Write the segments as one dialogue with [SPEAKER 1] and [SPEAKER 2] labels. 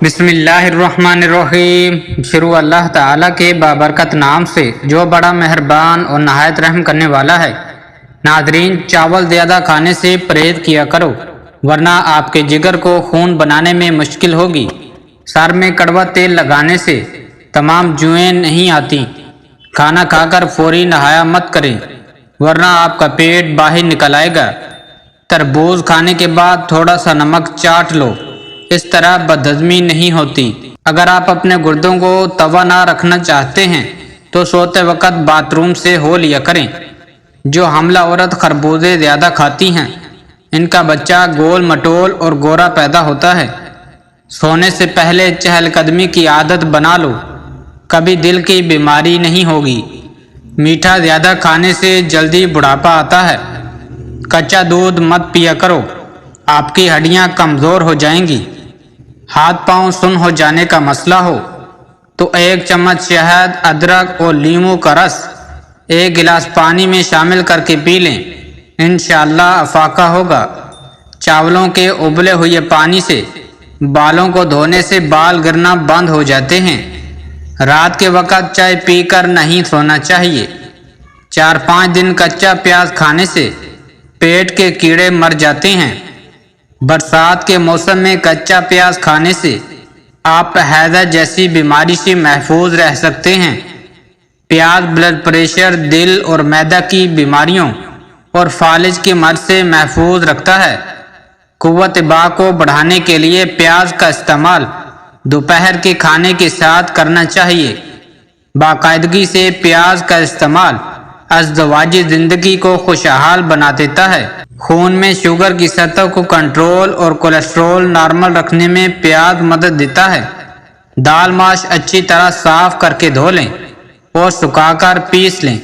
[SPEAKER 1] بسم اللہ الرحمن الرحیم۔ شروع اللہ تعالیٰ کے بابرکت نام سے جو بڑا مہربان اور نہایت رحم کرنے والا ہے۔ ناظرین، چاول زیادہ کھانے سے پرہیز کیا کرو ورنہ آپ کے جگر کو خون بنانے میں مشکل ہوگی۔ سر میں کڑوا تیل لگانے سے تمام جوئیں نہیں آتی۔ کھانا کھا کر فوری نہایا مت کریں ورنہ آپ کا پیٹ باہر نکل آئے گا۔ تربوز کھانے کے بعد تھوڑا سا نمک چاٹ لو، اس طرح بدہضمی نہیں ہوتی۔ اگر آپ اپنے گردوں کو توانا رکھنا چاہتے ہیں تو سوتے وقت باتھ روم سے ہو لیا کریں۔ جو حاملہ عورت خربوزے زیادہ کھاتی ہیں ان کا بچہ گول مٹول اور گورا پیدا ہوتا ہے۔ سونے سے پہلے چہل قدمی کی عادت بنا لو، کبھی دل کی بیماری نہیں ہوگی۔ میٹھا زیادہ کھانے سے جلدی بڑھاپا آتا ہے۔ کچا دودھ مت پیا کرو، آپ کی ہڈیاں کمزور ہو جائیں گی۔ ہاتھ پاؤں سن ہو جانے کا مسئلہ ہو تو 1 چمچ شہد، ادرک اور لیموں کا رس 1 گلاس پانی میں شامل کر کے پی لیں، انشاءاللہ افاقہ ہوگا۔ چاولوں کے ابلے ہوئے پانی سے بالوں کو دھونے سے بال گرنا بند ہو جاتے ہیں۔ رات کے وقت چائے پی کر نہیں سونا چاہیے۔ 4-5 دن کچا پیاز کھانے سے پیٹ کے کیڑے مر جاتے ہیں۔ برسات کے موسم میں کچا پیاز کھانے سے آپ ہیضہ جیسی بیماری سے محفوظ رہ سکتے ہیں۔ پیاز بلڈ پریشر، دل اور معدہ کی بیماریوں اور فالج کے مرض سے محفوظ رکھتا ہے۔ قوت باہ کو بڑھانے کے لیے پیاز کا استعمال دوپہر کے کھانے کے ساتھ کرنا چاہیے۔ باقاعدگی سے پیاز کا استعمال ازدواجی زندگی کو خوشحال بنا دیتا ہے۔ خون میں شوگر کی سطح کو کنٹرول اور کولیسٹرول نارمل رکھنے میں پیاز مدد دیتا ہے۔ دال ماش اچھی طرح صاف کر کے دھو لیں اور سکھا کر پیس لیں۔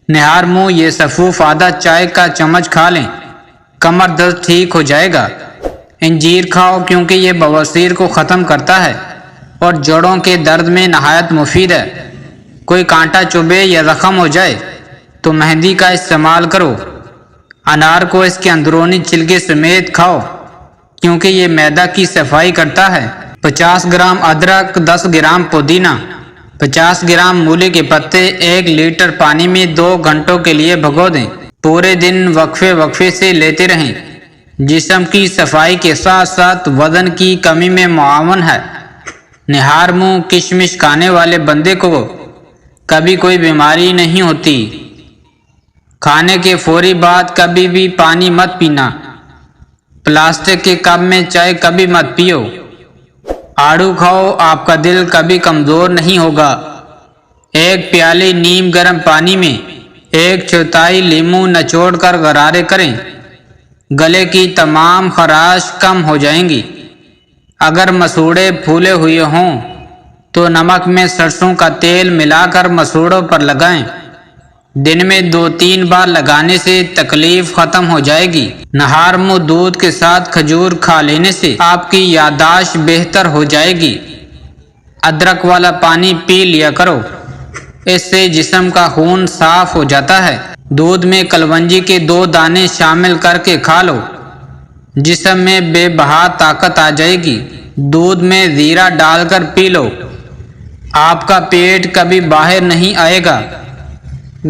[SPEAKER 1] نہار منہ یہ سفوف آدھا چائے کا چمچ کھا لیں، کمر درد ٹھیک ہو جائے گا۔ انجیر کھاؤ کیونکہ یہ بواسیر کو ختم کرتا ہے اور جوڑوں کے درد میں نہایت مفید ہے۔ کوئی کانٹا چبھے یا زخم ہو جائے تو مہندی کا استعمال کرو۔ انار کو اس کے اندرونی چھلکے سمیت کھاؤ کیونکہ یہ معدہ کی صفائی کرتا ہے۔ 50 گرام ادرک، 10 گرام پودینہ، 50 گرام مولی کے پتے 1 لیٹر پانی میں 2 گھنٹوں کے لیے بھگو دیں۔ پورے دن وقفے سے لیتے رہیں۔ جسم کی صفائی کے ساتھ ساتھ وزن کی کمی میں معاون ہے۔ نہار منہ کشمش کھانے والے بندے کو کبھی کوئی بیماری نہیں ہوتی۔ کھانے کے فوری بعد کبھی بھی پانی مت پینا۔ پلاسٹک کے کپ میں چائے کبھی مت پیو۔ آڑو کھاؤ، آپ کا دل کبھی کمزور نہیں ہوگا۔ 1 پیالے نیم گرم پانی میں 1/4 لیموں نچوڑ کر غرارے کریں، گلے کی تمام خراش کم ہو جائیں گی۔ اگر مسوڑے پھولے ہوئے ہوں تو نمک میں سرسوں کا تیل ملا کر مسوڑوں پر لگائیں۔ دن میں 2-3 بار لگانے سے تکلیف ختم ہو جائے گی۔ نہار منہ دودھ کے ساتھ کھجور کھا لینے سے آپ کی یادداشت بہتر ہو جائے گی۔ ادرک والا پانی پی لیا کرو، اس سے جسم کا خون صاف ہو جاتا ہے۔ دودھ میں کلونجی کے 2 دانے شامل کر کے کھا لو، جسم میں بے بہا طاقت آ جائے گی۔ دودھ میں زیرہ ڈال کر پی لو، آپ کا پیٹ کبھی باہر نہیں آئے گا۔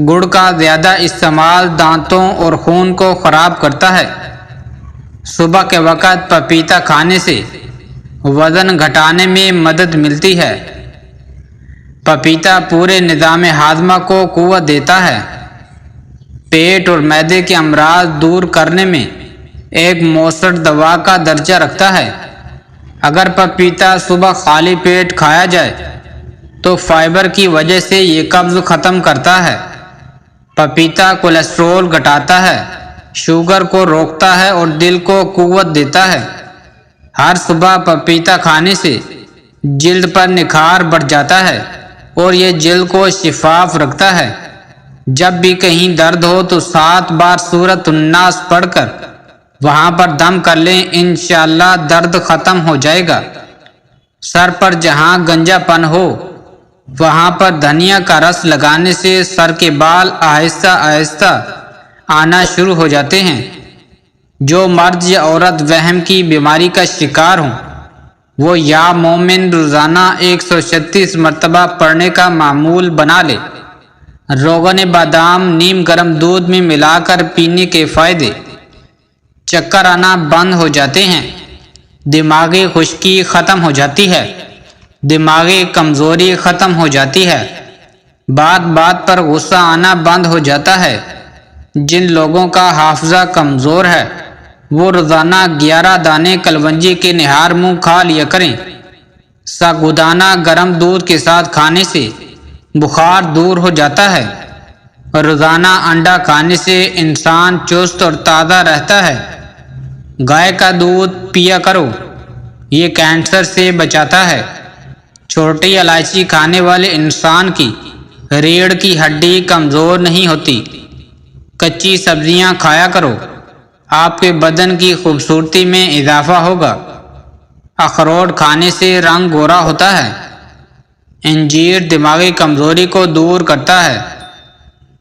[SPEAKER 1] گڑ کا زیادہ استعمال دانتوں اور خون کو خراب کرتا ہے۔ صبح کے وقت پپیتا کھانے سے وزن گھٹانے میں مدد ملتی ہے۔ پپیتا پورے نظام ہاضمہ کو قوت دیتا ہے۔ پیٹ اور معدے کے امراض دور کرنے میں ایک مؤثر دوا کا درجہ رکھتا ہے۔ اگر پپیتا صبح خالی پیٹ کھایا جائے تو فائبر کی وجہ سے یہ قبض ختم کرتا ہے۔ پپیتا کولیسٹرول گھٹاتا ہے، شوگر کو روکتا ہے اور دل کو قوت دیتا ہے۔ ہر صبح پپیتا کھانے سے جلد پر نکھار بڑھ جاتا ہے اور یہ جلد کو شفاف رکھتا ہے۔ جب بھی کہیں درد ہو تو 7 بار سورۃ الناس پڑھ کر وہاں پر دم کر لیں، انشاءاللہ درد ختم ہو جائے گا۔ سر پر جہاں گنجا پن ہو وہاں پر دھنیا کا رس لگانے سے سر کے بال آہستہ آہستہ آنا شروع ہو جاتے ہیں۔ جو مرد یا عورت وہم کی بیماری کا شکار ہوں وہ یا مومن روزانہ 136 مرتبہ پڑھنے کا معمول بنا لے۔ روغن بادام نیم گرم دودھ میں ملا کر پینے کے فائدے: چکر آنا بند ہو جاتے ہیں، دماغی خشکی ختم ہو جاتی ہے، دماغی کمزوری ختم ہو جاتی ہے، بات بات پر غصہ آنا بند ہو جاتا ہے۔ جن لوگوں کا حافظہ کمزور ہے وہ روزانہ 11 دانے کلونجی کے نہار منہ کھا لیا کریں۔ ساگودانہ گرم دودھ کے ساتھ کھانے سے بخار دور ہو جاتا ہے۔ روزانہ انڈا کھانے سے انسان چست اور تازہ رہتا ہے۔ گائے کا دودھ پیا کرو، یہ کینسر سے بچاتا ہے۔ چھوٹی الائچی کھانے والے انسان کی ریڑھ کی ہڈی کمزور نہیں ہوتی۔ کچی سبزیاں کھایا کرو، آپ کے بدن کی خوبصورتی میں اضافہ ہوگا۔ اخروٹ کھانے سے رنگ گورا ہوتا ہے۔ انجیر دماغی کمزوری کو دور کرتا ہے۔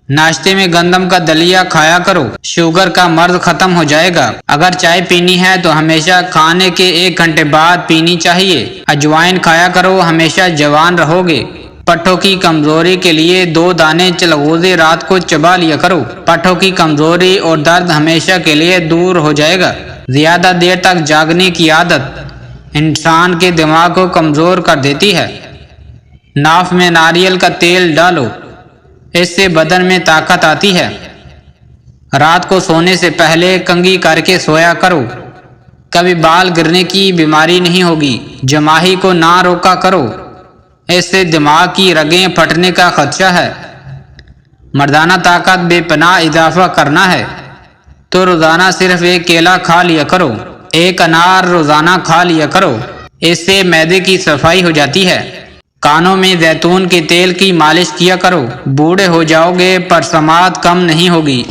[SPEAKER 1] ناشتے میں گندم کا دلیا کھایا کرو، شوگر کا مرض ختم ہو جائے گا۔ اگر چائے پینی ہے تو ہمیشہ کھانے کے 1 گھنٹے بعد پینی چاہیے۔ اجوائن کھایا کرو، ہمیشہ جوان رہو گے۔ پٹھوں کی کمزوری کے لیے 2 دانے چلغوزے رات کو چبا لیا کرو، پٹھوں کی کمزوری اور درد ہمیشہ کے لیے دور ہو جائے گا۔ زیادہ دیر تک جاگنے کی عادت انسان کے دماغ کو کمزور کر دیتی ہے۔ ناف میں ناریل کا تیل ڈالو، اس سے بدن میں طاقت آتی ہے۔ رات کو سونے سے پہلے کنگھی کر کے سویا کرو، کبھی بال گرنے کی بیماری نہیں ہوگی۔ جماہی کو نہ روکا کرو، اس سے دماغ کی رگیں پھٹنے کا خدشہ ہے۔ مردانہ طاقت بے پناہ اضافہ کرنا ہے تو روزانہ صرف 1 کیلا کھا لیا کرو، 1 انار روزانہ کھا لیا کرو، اس سے معدے کی صفائی ہو جاتی ہے۔ کانوں میں زیتون کے تیل کی مالش کیا کرو، بوڑھے ہو جاؤ گے پر سماعت کم نہیں ہوگی۔